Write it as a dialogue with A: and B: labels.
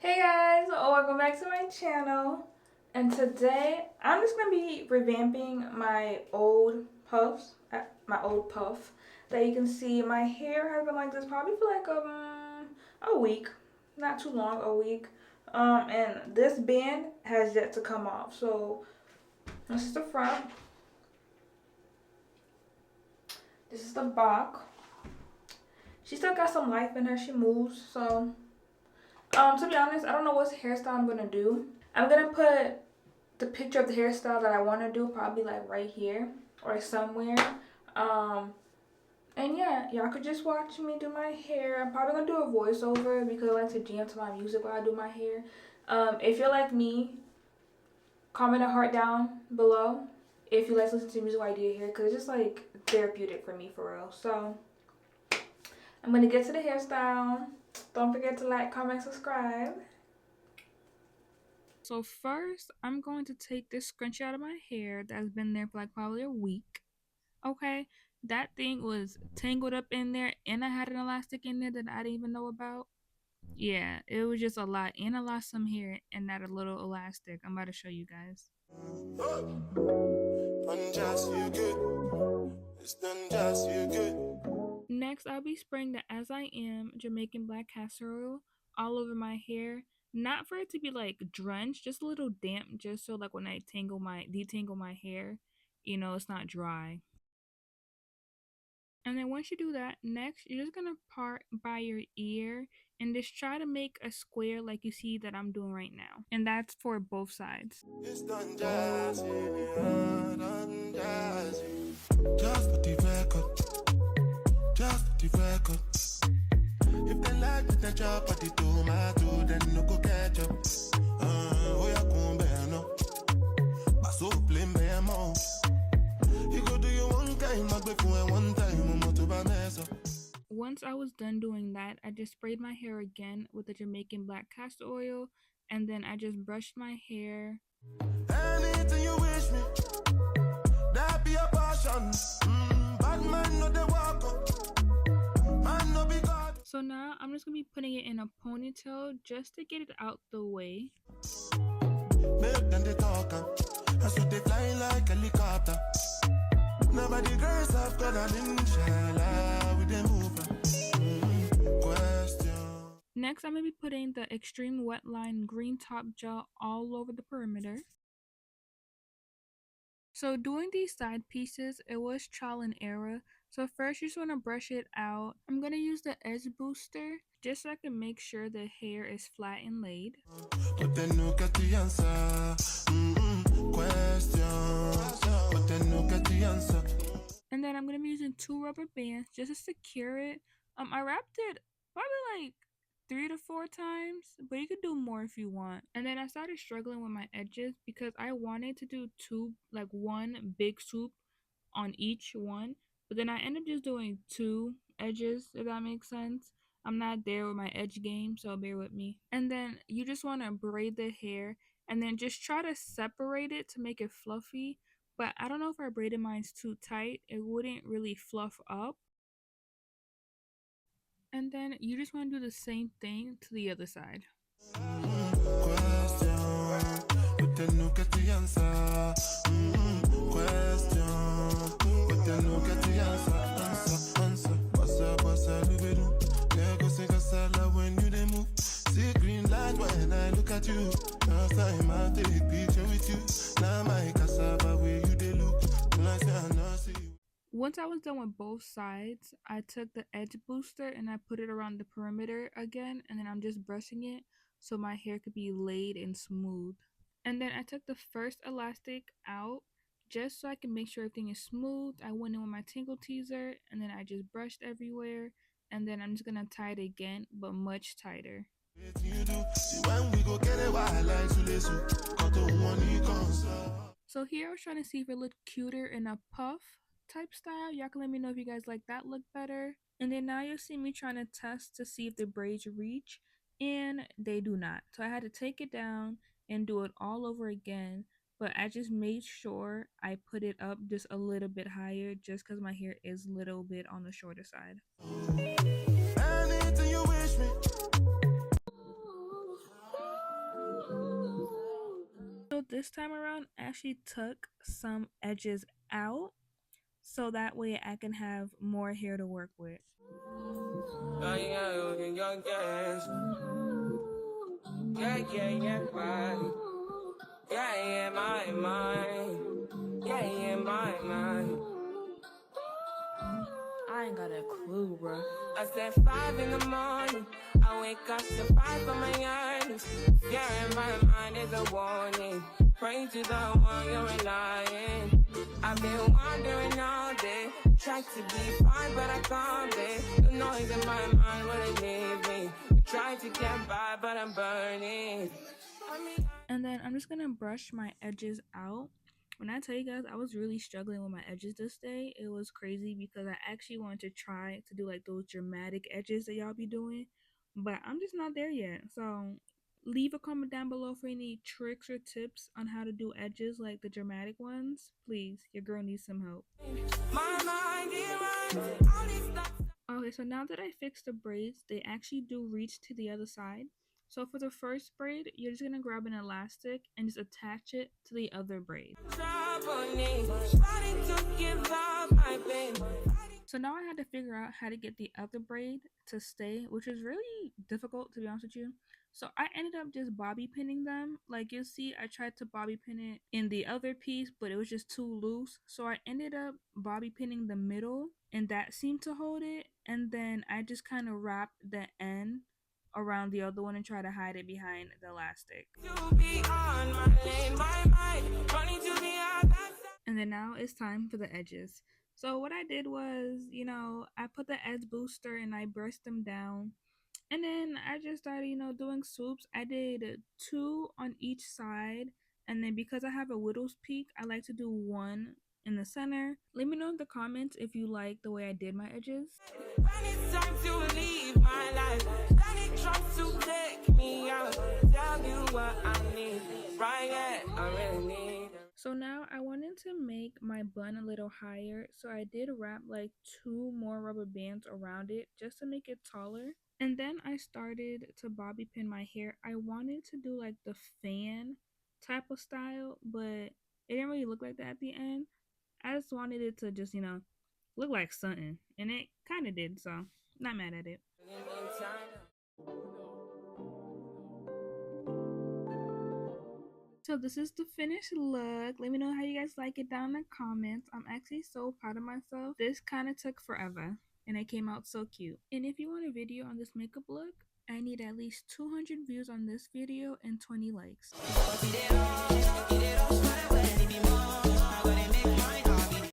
A: Hey guys, welcome back to my channel. And today I'm just gonna be revamping my old puff. That you can see my hair has been like this probably for like a week, not too long, a week. And this band has yet to come off. So this is the front. This is the back. She still got some life in her. She moves. So to be honest, I don't know what hairstyle I'm gonna do. I'm gonna put the picture of the hairstyle that I want to do probably like right here or somewhere. Um, and yeah, y'all could just watch me do my hair. I'm probably gonna do a voiceover because I like to jam to my music while I do my hair. If you're like me, comment a heart down below if you like to listen to music while I do your hair because it's just like therapeutic for me for real. So I'm gonna get to the hairstyle. Don't forget to like, comment, subscribe. So first, I'm going to take this scrunchie out of my hair that's been there for like probably a week. Okay, that thing was tangled up in there, and I had an elastic in there that I didn't even know about. Yeah, it was just a lot, and I lost some hair in that little elastic. I'm about to show you guys. Next, I'll be spraying the As I Am Jamaican Black Castor Oil all over my hair. Not for it to be like drenched, just a little damp, just so like when I detangle my hair, it's not dry. And then once you do that, next you're just gonna part by your ear and just try to make a square like you see that I'm doing right now. And that's for both sides. It's done jazzy, done jazzy. Just put the record, just put the record. If they like the job at the tomato, then no go catch up. Oh yeah, come bear no. But so blame bear more. You go do your one time, I go for one time, to buy mess up. Once I was done doing that, I just sprayed my hair again with the Jamaican Black Castor Oil, and then I just brushed my hair. Anything you wish me, that be a passion. Bad man no they walk up, man no be God. So now I'm just gonna be putting it in a ponytail just to get it out the way. Make them they talk, and so they fly like a helicopter. Nobody girls have got an inshallah with them question. Next, I'm gonna be putting the Extreme Wet Line Green Top Gel all over the perimeter. So doing these side pieces, it was trial and error. So first you just want to brush it out. I'm going to use the edge booster just so I can make sure the hair is flat and laid. But then look at the answer. But then look at the answer. And then I'm going to be using 2 rubber bands just to secure it. I wrapped it probably like 3 to 4 times, but you could do more if you want. And then I started struggling with my edges because I wanted to do one big swoop on each one, but then I ended up just doing 2 edges, if that makes sense. I'm not there with my edge game, so bear with me. And then you just want to braid the hair and then just try to separate it to make it fluffy. But I don't know if I braided mine too tight, it wouldn't really fluff up. And then you just want to do the same thing to the other side. When I look at you, last time I take a picture with you. Now my cassava where you they look, I say I not see you. Once I was done with both sides, I took the edge booster and I put it around the perimeter again, and then I'm just brushing it so my hair could be laid and smooth. And then I took the first elastic out just so I can make sure everything is smooth. I went in with my tingle teaser and then I just brushed everywhere, and then I'm just gonna tie it again, but much tighter. So here I was trying to see if it looked cuter in a puff type style. Y'all can let me know if you guys like that look better. And then now you'll see me trying to test to see if the braids reach, and they do not. So I had to take it down and do it all over again, but I just made sure I put it up just a little bit higher just because my hair is a little bit on the shorter side. Anything you wish me. this time around I actually took some edges out so that way I can have more hair to work with.
B: I ain't got a clue, bro. I said 5 in the morning. I wake up to 5 for my earnings. Yeah, in my mind is a warning. Pray to the one you're relying. I've been wandering all day. Tried to be fine, but I can't be. The noise in my mind wouldn't leave me. Tried to get by, but I'm burning.
A: And then I'm just gonna brush my edges out. When I tell you guys I was really struggling with my edges this day, it was crazy because I actually wanted to try to do like those dramatic edges that y'all be doing, but I'm just not there yet. So leave a comment down below for any tricks or tips on how to do edges like the dramatic ones. Please, your girl needs some help. Okay, so now that I fixed the braids, they actually do reach to the other side. So for the first braid, you're just going to grab an elastic and just attach it to the other braid. So now I had to figure out how to get the other braid to stay, which is really difficult, to be honest with you. So I ended up just bobby pinning them. Like you'll see, I tried to bobby pin it in the other piece, but it was just too loose. So I ended up bobby pinning the middle, and that seemed to hold it. And then I just kind of wrapped the end around the other one and try to hide it behind the elastic. And then now it's time for the edges. So what I did was, I put the edge booster and I brushed them down. And then I just started, doing swoops. I did 2 on each side. And then because I have a widow's peak, I like to do 1 in the center. Let me know in the comments if you like the way I did my edges. When it's time to leave my life, then it tries to take me out. Tell you what I need, right? I really need. So now I wanted to make my bun a little higher, so I did wrap like 2 more rubber bands around it just to make it taller. And then I started to bobby pin my hair. I wanted to do like the fan type of style, but it didn't really look like that at the end. I just wanted it to just, look like something, and it kind of did, so not mad at it. So this is the finished look. Let me know how you guys like it down in the comments. I'm actually so proud of myself. This kind of took forever and it came out so cute. And if you want a video on this makeup look, I need at least 200 views on this video and 20 likes.